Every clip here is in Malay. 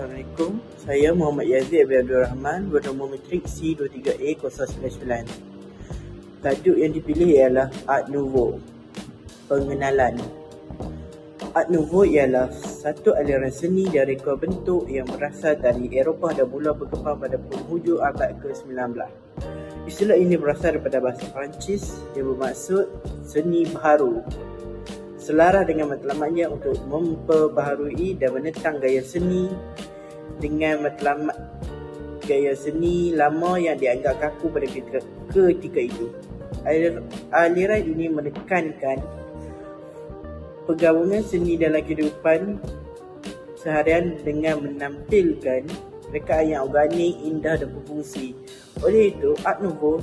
Assalamualaikum. Saya Muhammad Yazid bin Abdul Rahman bernombor matrik C23A099. Tajuk yang dipilih ialah Art Nouveau. Pengenalan. Art Nouveau ialah satu aliran seni dan reka bentuk yang berasal dari Eropah dan mula berkembang pada penghujung abad ke-19. Istilah ini berasal daripada bahasa Perancis yang bermaksud seni baharu. Selaras dengan matlamatnya untuk memperbaharui dan menentang gaya seni dengan matlamat gaya seni lama yang dianggap kaku pada ketika itu. Aliran ini menekankan pergabungan seni dalam kehidupan seharian dengan menampilkan rekaan yang organik, indah dan berfungsi. Oleh itu, Art Nouveau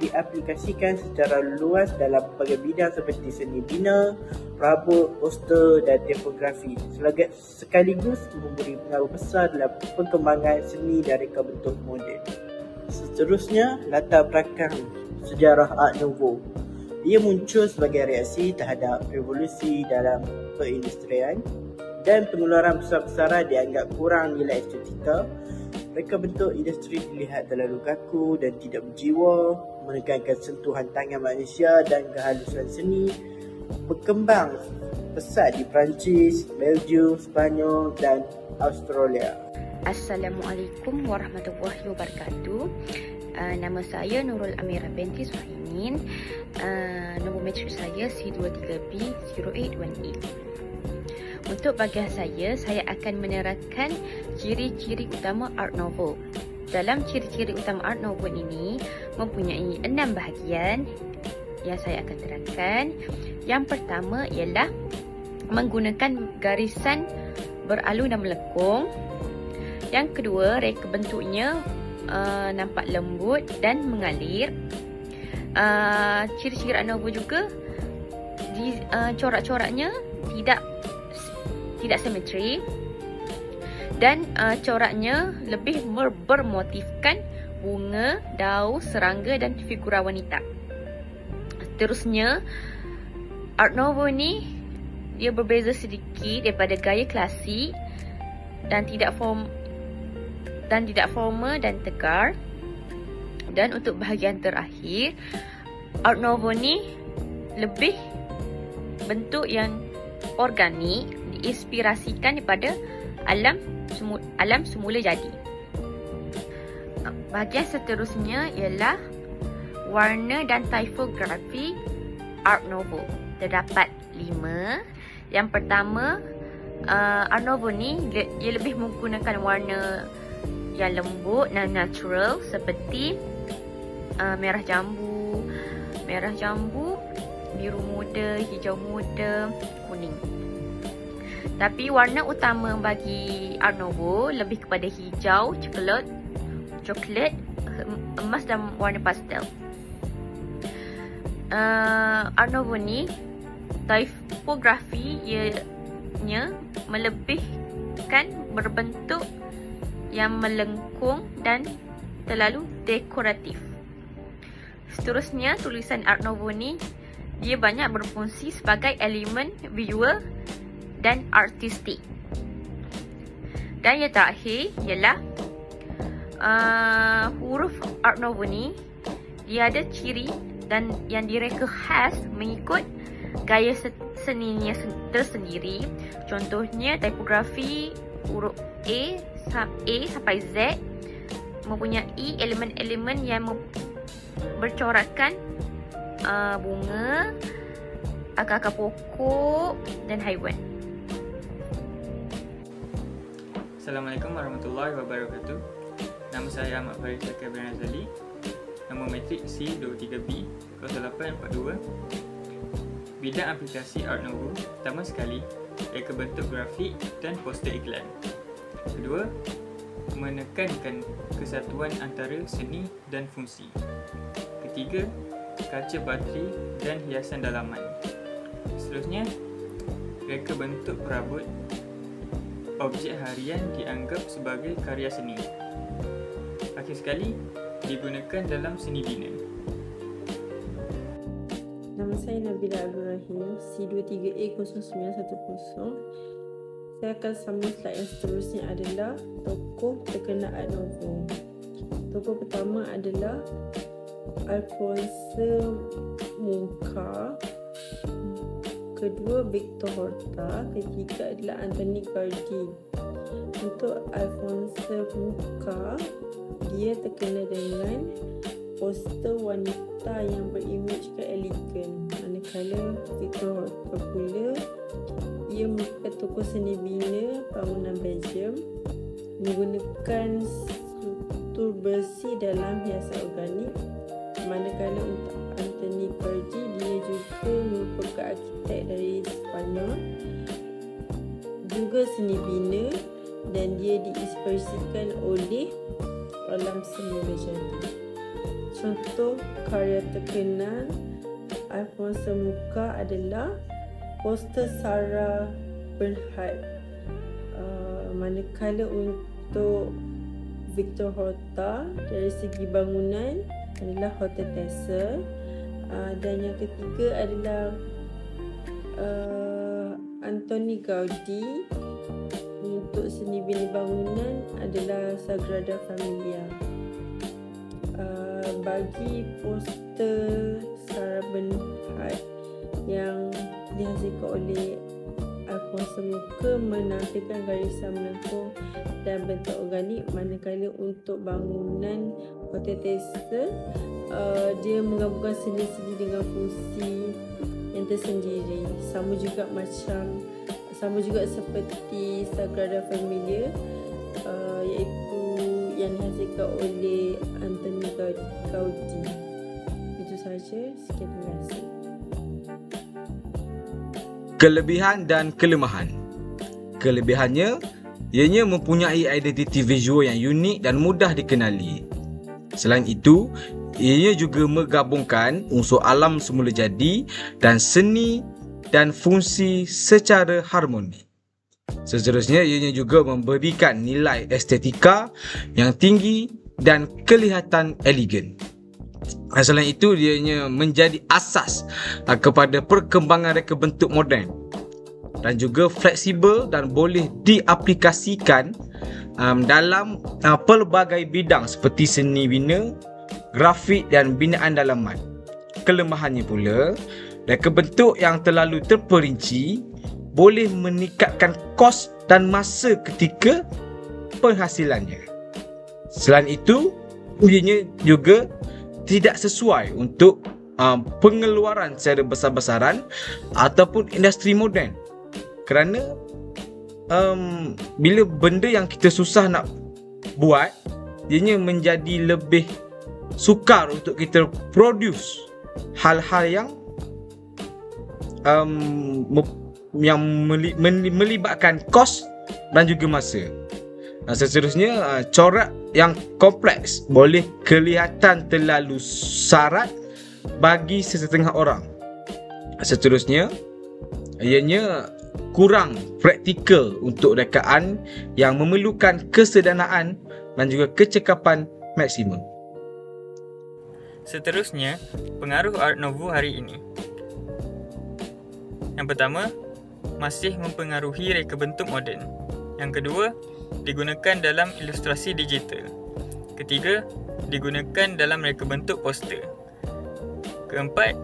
diaplikasikan secara luas dalam pelbagai bidang seperti seni bina, perabot, poster dan tipografi, sekaligus memberi pengaruh besar dalam perkembangan seni dan reka bentuk moden. Seterusnya, latar belakang sejarah Art Nouveau. Ia muncul sebagai reaksi terhadap revolusi dalam perindustrian dan pengeluaran besar-besaran dianggap kurang nilai estetika. Reka bentuk industri dilihat terlalu kaku dan tidak berjiwa, menekankan sentuhan tangan manusia dan kehalusan seni. Berkembang pesat di Perancis, Belgium, Sepanyol dan Australia. Assalamualaikum warahmatullahi wabarakatuh. Nama saya Nurul Amira binti Suhaimin. Nombor matrik saya C23B0818. Untuk bahagian saya akan menerangkan ciri-ciri utama Art Nouveau. Dalam ciri-ciri utama Art Nouveau ini mempunyai 6 bahagian yang saya akan terangkan. Yang pertama ialah menggunakan garisan beralun dan melengkung. Yang kedua, reka bentuknya nampak lembut dan mengalir. Ciri-ciri Art Nouveau juga corak-coraknya tidak simetri dan coraknya lebih bermotifkan bunga, daun, serangga dan figura wanita. Seterusnya, Art Nouveau ni dia berbeza sedikit daripada gaya klasik dan tidak formal dan tegar. Dan untuk bahagian terakhir, Art Nouveau ni lebih bentuk yang organik, diinspirasikan daripada alam semula jadi. Bahagian seterusnya ialah warna dan tipografi Art Nouveau. Terdapat 5. Yang pertama, Art Nouveau ni dia lebih menggunakan warna yang lembut dan natural seperti merah jambu, biru muda, hijau muda, kuning. Tapi warna utama bagi Art Nouveau lebih kepada hijau, coklat, emas dan warna pastel. Art Nouveau ni tipografi ianya melebihkan berbentuk yang melengkung dan terlalu dekoratif. Seterusnya, tulisan Art Nouveau ni dia banyak berfungsi sebagai elemen visual dan artistik. Dan yang terakhir ialah huruf Art Nouveau ni dia ada ciri dan yang direka khas mengikut gaya seninya tersendiri. Contohnya tipografi huruf A sampai Z mempunyai elemen-elemen yang bercorakkan bunga, akar-akar pokok dan haiwan. Assalamualaikum warahmatullahi wabarakatuh. Nama saya Ahmad Farid Syakir bin Azali. Nombor matrik C23B0842. Bidang aplikasi Art Nouveau, pertama sekali, reka bentuk grafik dan poster iklan. Kedua, menekankan kesatuan antara seni dan fungsi. Ketiga, kaca bateri dan hiasan dalaman. Seterusnya, reka bentuk perabot. Objek harian dianggap sebagai karya seni. Akhir sekali, digunakan dalam seni bina. Nama saya Nabila Abdul Rahim, C23A0910. Saya akan sambung slide yang seterusnya adalah tokoh terkenal Art Nouveau. Tokoh pertama adalah Alphonse Mucha, kedua Victor Horta, ketiga adalah Anthony Gaudi. Untuk Alphonse Mucha, dia terkenal dengan poster wanita yang berimejkan elegan, manakala Victor Horta pula ia merupakan tokoh seni bina bangunan Belgium menggunakan struktur besi dalam hiasan organik, manakala untuk Anthony Gaudi dia juga merupakan arkitek dari Sepanyol, juga seni bina, dan dia diinspirasikan oleh alam semula jadi. Contoh karya terkenal Alphonse Mucha adalah poster Sarah Bernhardt. Manakala untuk Victor Horta dari segi bangunan adalah Hotel Tessa, dan yang ketiga adalah Anthony Gaudi. Untuk seni bina bangunan adalah Sagrada Familia. Bagi poster Sarah Bernhardt yang dihasilkan oleh Alphonse Mucha menampilkan garisan melengkung dan bentuk organik, manakala untuk bangunan Hotel Tessa dia menggabungkan seni-seni dengan fungsi yang tersendiri, sama juga seperti Sagrada Familia iaitu yang dihasilkan oleh Anthony Gaudi. Itu sahaja, sekian, terima kasih. Kelebihan dan kelemahan. Kelebihannya, ianya mempunyai identiti visual yang unik dan mudah dikenali. Selain itu, ianya juga menggabungkan unsur alam semula jadi dan seni dan fungsi secara harmoni. Seterusnya, ianya juga memberikan nilai estetika yang tinggi dan kelihatan elegan. Selain itu, ianya menjadi asas kepada perkembangan reka bentuk moden dan juga fleksibel dan boleh diaplikasikan dalam pelbagai bidang seperti seni bina, grafik dan binaan dalaman. Kelemahannya pula, reka bentuk yang terlalu terperinci boleh meningkatkan kos dan masa ketika penghasilannya. Selain itu, ianya juga tidak sesuai untuk pengeluaran secara besar-besaran ataupun industri moden, kerana bila benda yang kita susah nak buat, ianya menjadi lebih sukar untuk kita produce hal-hal yang melibatkan kos dan juga masa. Seterusnya, corak yang kompleks boleh kelihatan terlalu syarat bagi sesetengah orang. Seterusnya, ianya kurang praktikal untuk rekaan yang memerlukan kesederhanaan dan juga kecekapan maksimum. Seterusnya, pengaruh Art Nouveau hari ini. Yang pertama, masih mempengaruhi reka bentuk moden. Yang kedua, digunakan dalam ilustrasi digital. Ketiga, digunakan dalam reka bentuk poster. Keempat,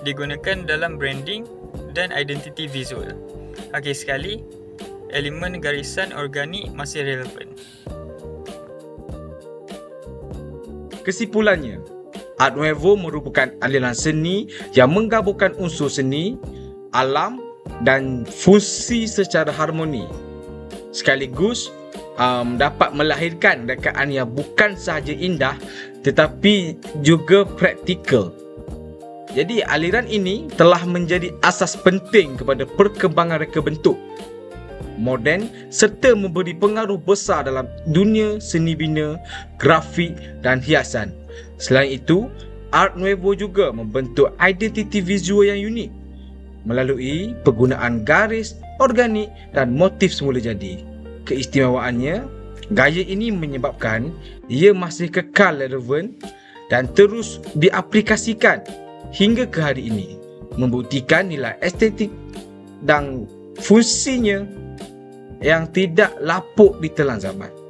digunakan dalam branding dan identiti visual. Akhir sekali, elemen garisan organik masih relevan. Kesimpulannya, Art Nouveau merupakan aliran seni yang menggabungkan unsur seni, alam dan fungsi secara harmoni, sekaligus dapat melahirkan rekaan yang bukan sahaja indah tetapi juga praktikal. Jadi aliran ini telah menjadi asas penting kepada perkembangan reka bentuk moden serta memberi pengaruh besar dalam dunia seni bina, grafik dan hiasan. Selain itu, Art Nouveau juga membentuk identiti visual yang unik melalui penggunaan garis, organik dan motif semula jadi. Keistimewaannya, gaya ini menyebabkan ia masih kekal relevan dan terus diaplikasikan hingga ke hari ini, membuktikan nilai estetik dan fungsinya yang tidak lapuk di telan zaman.